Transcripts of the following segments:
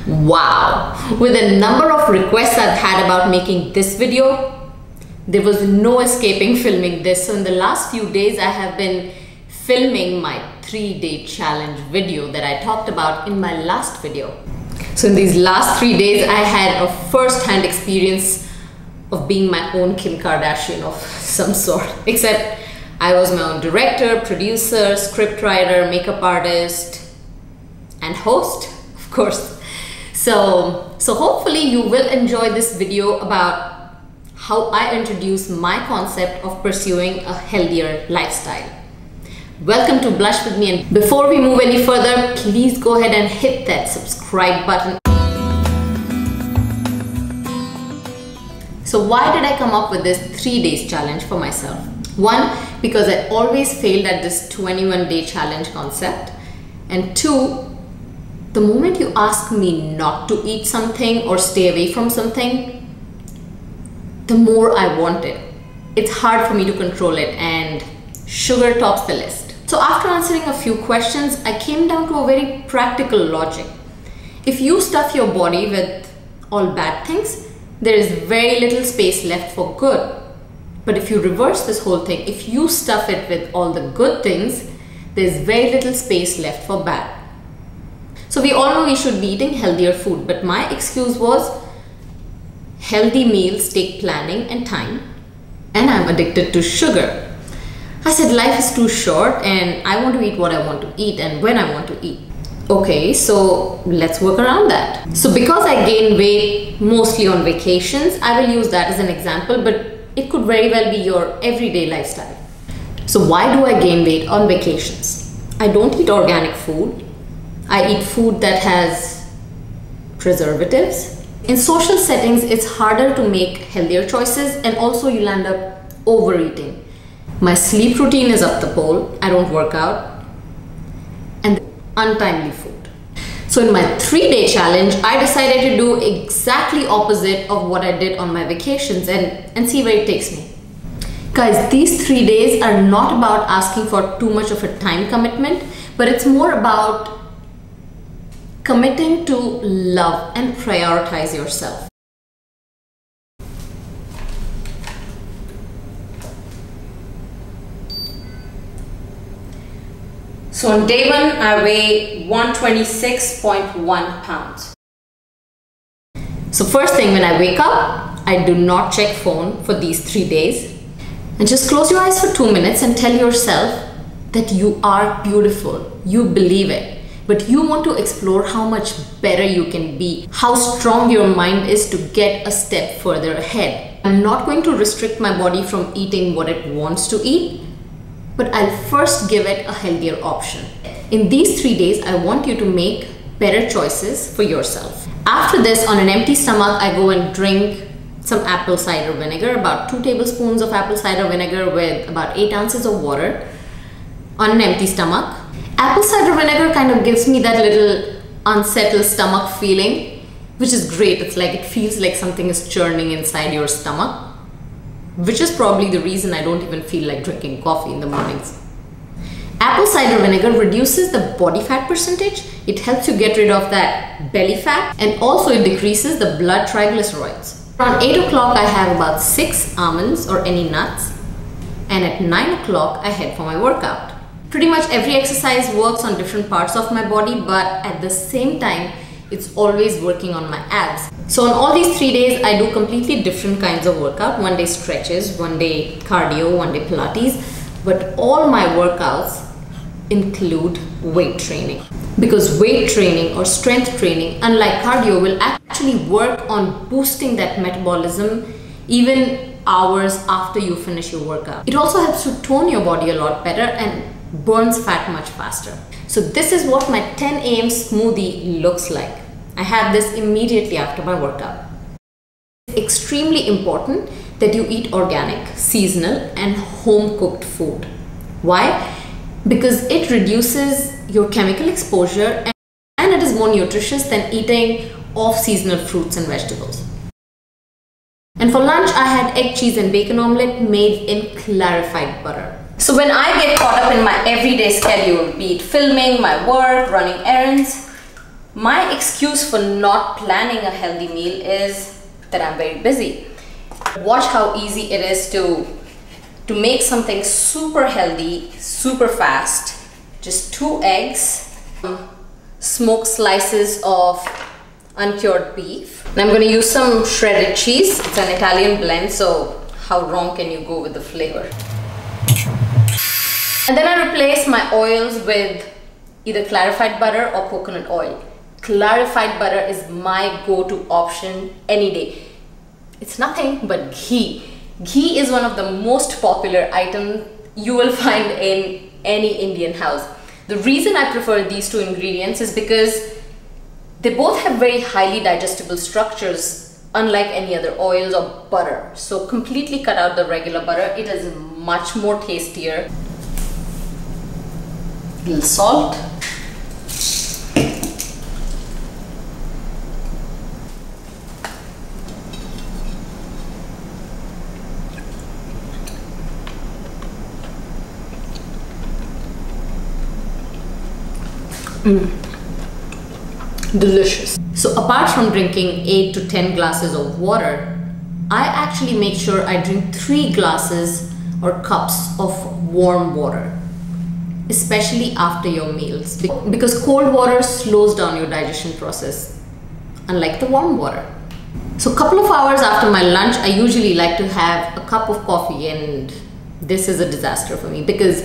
Wow, with the number of requests I've had about making this video, there was no escaping filming this. So in the last few days, I have been filming my 3-day challenge video that I talked about in my last video. So in these last 3 days, I had a first-hand experience of being my own Kim Kardashian of some sort. Except I was my own director, producer, scriptwriter, makeup artist, and host, of course. So hopefully you will enjoy this video about how I introduce my concept of pursuing a healthier lifestyle. Welcome to Blush With Me, and before we move any further, please go ahead and hit that subscribe button. So why did I come up with this 3 days challenge for myself? One, because I always failed at this 21-day challenge concept. And two, the moment you ask me not to eat something or stay away from something, the more I want it. It's hard for me to control it, and sugar tops the list. So after answering a few questions, I came down to a very practical logic. If you stuff your body with all bad things, there is very little space left for good. But if you reverse this whole thing, if you stuff it with all the good things, there's very little space left for bad. So we all know we should be eating healthier food, but my excuse was healthy meals take planning and time, and I'm addicted to sugar. I said life is too short and I want to eat what I want to eat and when I want to eat. Okay, so let's work around that. So because I gain weight mostly on vacations, I will use that as an example, but it could very well be your everyday lifestyle. So why do I gain weight on vacations? I don't eat organic food. I eat food that has preservatives. In social settings, it's harder to make healthier choices, and also you'll end up overeating. My sleep routine is up the pole. I don't work out. And untimely food. So in my 3-day challenge, I decided to do exactly opposite of what I did on my vacations and see where it takes me. Guys, these 3 days are not about asking for too much of a time commitment, but it's more about committing to love and prioritize yourself. So on day 1, I weigh 126.1 pounds. So first thing when I wake up, I do not check phone for these 3 days. And just close your eyes for 2 minutes and tell yourself that you are beautiful. You believe it. But you want to explore how much better you can be, how strong your mind is to get a step further ahead. I'm not going to restrict my body from eating what it wants to eat, but I'll first give it a healthier option. In these 3 days, I want you to make better choices for yourself. After this, on an empty stomach, I go and drink some apple cider vinegar, about 2 tablespoons of apple cider vinegar with about 8 ounces of water on an empty stomach. Apple cider vinegar kind of gives me that little unsettled stomach feeling, which is great. It's like it feels like something is churning inside your stomach, which is probably the reason I don't even feel like drinking coffee in the mornings. Apple cider vinegar reduces the body fat percentage. It helps you get rid of that belly fat, and also it decreases the blood triglycerides. Around 8 o'clock, I have about 6 almonds or any nuts, and at 9 o'clock, I head for my workout. Pretty much every exercise works on different parts of my body, but at the same time, it's always working on my abs. So on all these 3 days, I do completely different kinds of workout. One day stretches, one day cardio, one day Pilates, but all my workouts include weight training. Because weight training or strength training, unlike cardio, will actually work on boosting that metabolism even hours after you finish your workout. It also helps to tone your body a lot better and burns fat much faster. So this is what my 10 a.m. smoothie looks like. I have this immediately after my workout. It's extremely important that you eat organic, seasonal, and home-cooked food. Why? Because it reduces your chemical exposure and it is more nutritious than eating off-seasonal fruits and vegetables. And for lunch, I had egg, cheese, and bacon omelette made in clarified butter. So when I get caught up in my everyday schedule, be it filming, my work, running errands, My excuse for not planning a healthy meal is that I'm very busy. Watch how easy it is to make something super healthy, super fast. Just 2 eggs, smoked slices of uncured beef. And I'm going to use some shredded cheese. It's an Italian blend, so how wrong can you go with the flavor? And then I replace my oils with either clarified butter or coconut oil. Clarified butter is my go-to option any day. It's nothing but ghee. Ghee is one of the most popular items you will find in any Indian house. The reason I prefer these 2 ingredients is because they both have very highly digestible structures, unlike any other oils or butter. So completely cut out the regular butter. It is much more tastier. A little salt. Delicious. So apart from drinking 8 to 10 glasses of water, I actually make sure I drink 3 glasses or cups of warm water, especially after your meals, because cold water slows down your digestion process, unlike the warm water. So a couple of hours after my lunch, I usually like to have a cup of coffee, and this is a disaster for me because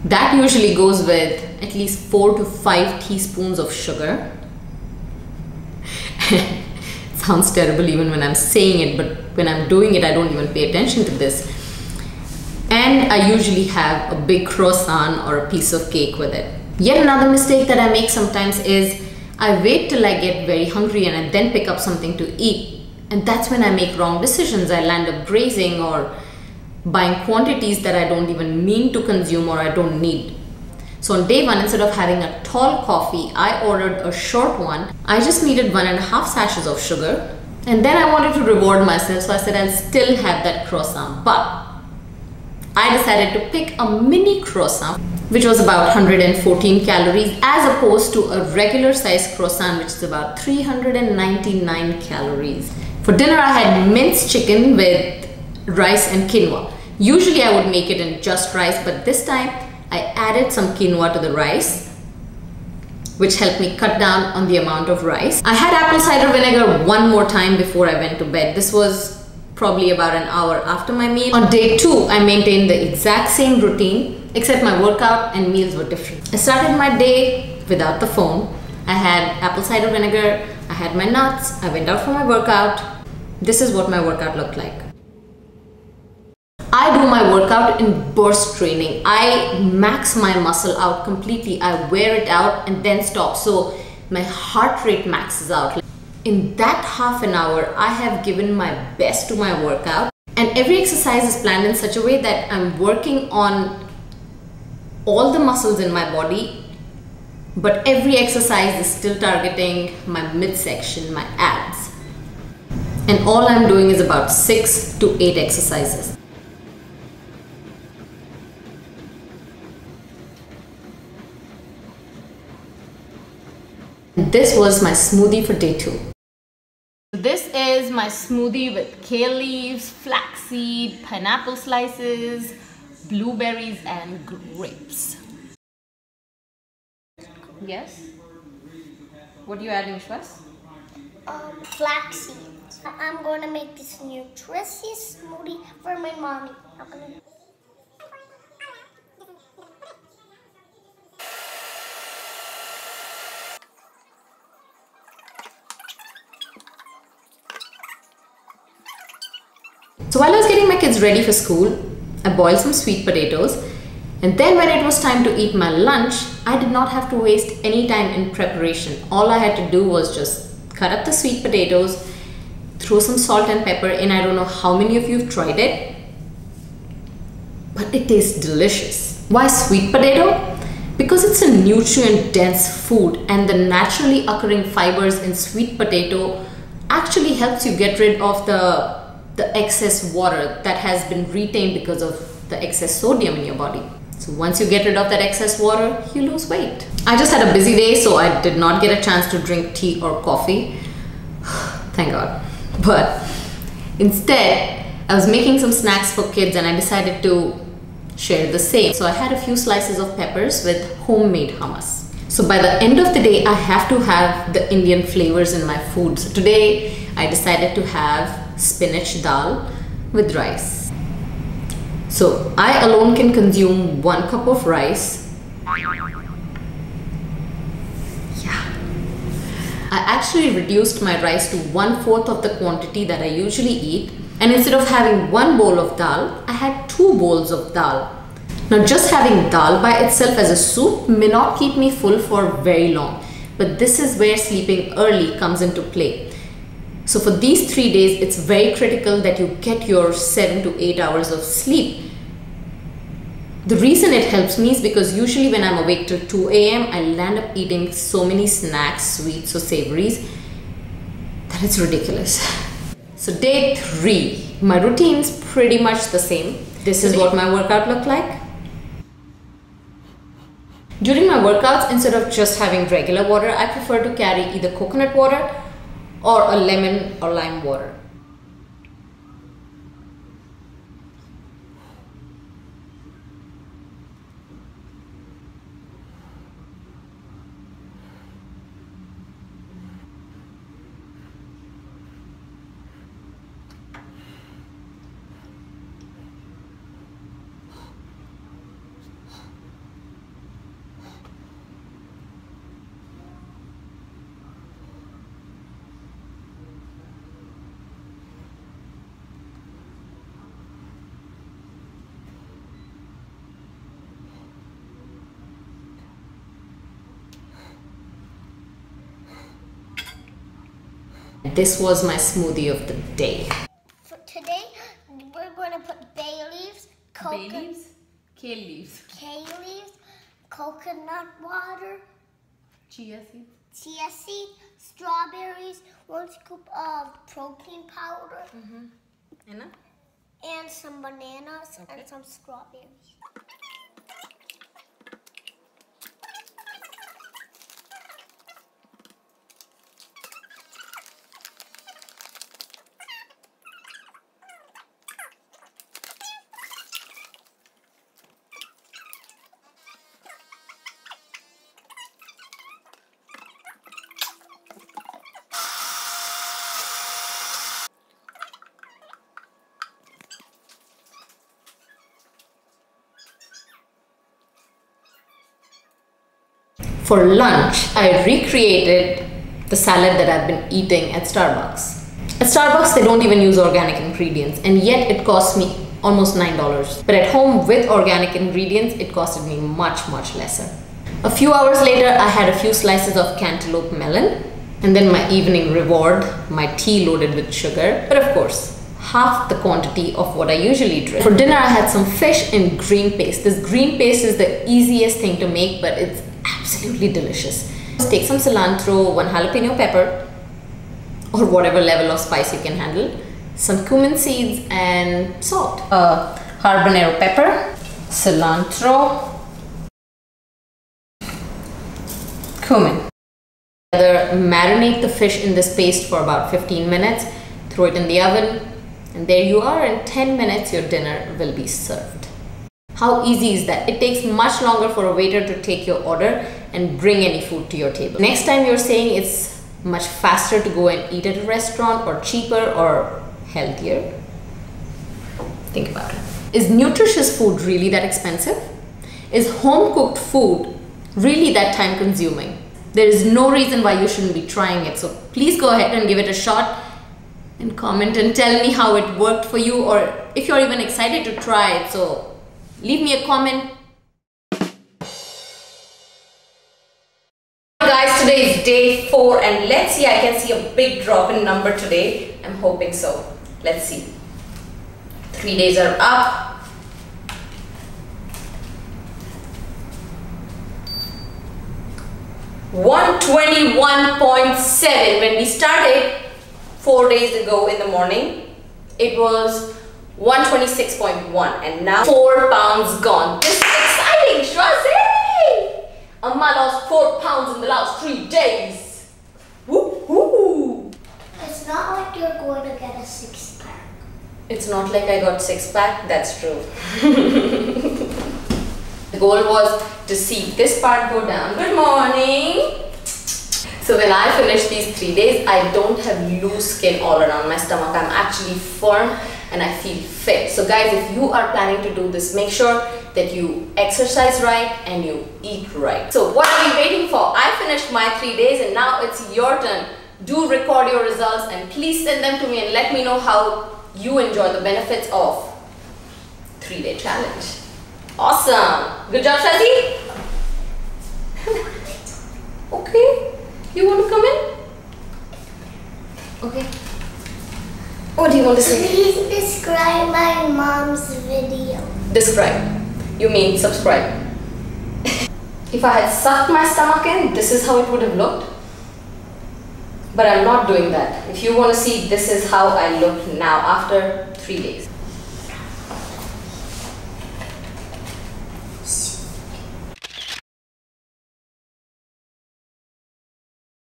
that usually goes with at least 4 to 5 teaspoons of sugar. It sounds terrible even when I'm saying it, but when I'm doing it, I don't even pay attention to this. And I usually have a big croissant or a piece of cake with it. Yet another mistake that I make sometimes is I wait till I get very hungry and I then pick up something to eat. And that's when I make wrong decisions. I land up grazing or buying quantities that I don't even mean to consume or I don't need. So on day 1, instead of having a tall coffee, I ordered a short one. I just needed 1.5 sachets of sugar. And then I wanted to reward myself, so I said I'll still have that croissant. But I decided to pick a mini croissant, which was about 114 calories, as opposed to a regular size croissant, which is about 399 calories. For dinner, I had minced chicken with rice and quinoa. Usually I would make it in just rice, but this time I added some quinoa to the rice, which helped me cut down on the amount of rice. I had apple cider vinegar one more time before I went to bed. This was probably about an hour after my meal. On day 2, I maintained the exact same routine, except my workout and meals were different. I started my day without the phone. I had apple cider vinegar, I had my nuts, I went out for my workout. This is what my workout looked like. I do my workout in burst training. I max my muscle out completely. I wear it out and then stop. So my heart rate maxes out. In that half an hour, I have given my best to my workout. And every exercise is planned in such a way that I'm working on all the muscles in my body, but every exercise is still targeting my midsection, my abs. And all I'm doing is about 6 to 8 exercises. This was my smoothie for day 2. This is my smoothie with kale leaves, flaxseed, pineapple slices, blueberries and grapes. Yes? What are you adding, Shwas? Flaxseed. I'm going to make this nutritious smoothie for my mommy. So while I was getting my kids ready for school, I boiled some sweet potatoes, and then when it was time to eat my lunch, I did not have to waste any time in preparation. All I had to do was just cut up the sweet potatoes, throw some salt and pepper in. I don't know how many of you have tried it, but it tastes delicious. Why sweet potato? Because it's a nutrient-dense food, and the naturally occurring fibers in sweet potato actually helps you get rid of the excess water that has been retained because of the excess sodium in your body. So once you get rid of that excess water, you lose weight. I just had a busy day, so I did not get a chance to drink tea or coffee. Thank God. But instead, I was making some snacks for kids and I decided to share the same. So I had a few slices of peppers with homemade hummus. So by the end of the day, I have to have the Indian flavors in my food. So today, I decided to have spinach dal with rice. So I alone can consume 1 cup of rice. Yeah. I actually reduced my rice to 1/4 of the quantity that I usually eat. And instead of having 1 bowl of dal, I had 2 bowls of dal. Now just having dal by itself as a soup may not keep me full for very long, but this is where sleeping early comes into play. So for these 3 days, it's very critical that you get your 7 to 8 hours of sleep. The reason it helps me is because usually when I'm awake till 2 a.m., I land up eating so many snacks, sweets or savories, that it's ridiculous. So day 3, my routine's pretty much the same. This is what my workout looked like. During my workouts, instead of just having regular water, I prefer to carry either coconut water or a lemon or lime water. This was my smoothie of the day. For today, we're going to put bay leaves, Kale leaves, coconut water, chia seeds, strawberries, 1 scoop of protein powder, and some bananas and some strawberries. For lunch, I recreated the salad that I've been eating at Starbucks. At Starbucks, they don't even use organic ingredients, and yet it cost me almost $9. But at home with organic ingredients, it costed me much lesser. A few hours later, I had a few slices of cantaloupe melon, and then my evening reward, my tea loaded with sugar, but of course, half the quantity of what I usually drink. For dinner, I had some fish in green paste. This green paste is the easiest thing to make, but it's absolutely delicious. Just take some cilantro, 1 jalapeno pepper, or whatever level of spice you can handle, some cumin seeds and salt. Habanero pepper, cilantro, cumin. Marinate the fish in this paste for about 15 minutes, throw it in the oven, and there you are. In 10 minutes your dinner will be served. How easy is that? It takes much longer for a waiter to take your order and bring any food to your table. Next time you're saying it's much faster to go and eat at a restaurant, or cheaper, or healthier, think about it. Is nutritious food really that expensive? Is home cooked food really that time consuming? There is no reason why you shouldn't be trying it. So please go ahead and give it a shot and comment and tell me how it worked for you, or if you're even excited to try it. So leave me a comment. Guys, today is day 4 and let's see, I can see a big drop in number today. I'm hoping so. Let's see. 3 days are up. $121.7. When we started 4 days ago in the morning, it was 126.1, and now 4 pounds gone. This is exciting. exciting, Shrazi! Amma lost 4 pounds in the last 3 days. Woohoo! It's not like you're going to get a 6-pack. It's not like I got 6-pack, that's true. The goal was to see this part go down. Good morning! So when I finish these 3 days, I don't have loose skin all around my stomach. I'm actually firm and I feel fit. So guys, if you are planning to do this, make sure that you exercise right and you eat right. So what are we waiting for? I finished my 3 days and now it's your turn. Do record your results and please send them to me and let me know how you enjoy the benefits of 3-day challenge. Awesome! Good job, Shrazi. Okay. You want to come in? Okay. What do you want to say? Please describe my mom's video. Describe. You mean subscribe. If I had sucked my stomach in, this is how it would have looked. But I'm not doing that. If you want to see, this is how I look now after 3 days.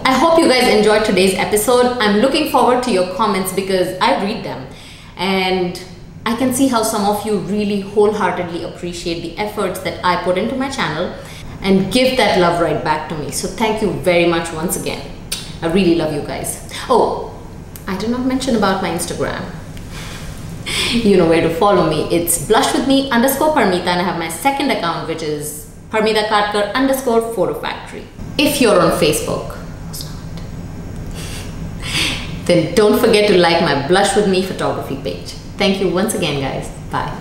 I hope you guys enjoyed today's episode. I'm looking forward to your comments because I read them and I can see how some of you really wholeheartedly appreciate the efforts that I put into my channel and give that love right back to me. So thank you very much once again. I really love you guys. Oh, I did not mention about my Instagram. You know where to follow me. It's blushwithme_Parmita and I have my second account which is Parmita_Photo_Factory. If you're on Facebook, then don't forget to like my Blush With Me photography page. Thank you once again, guys. Bye.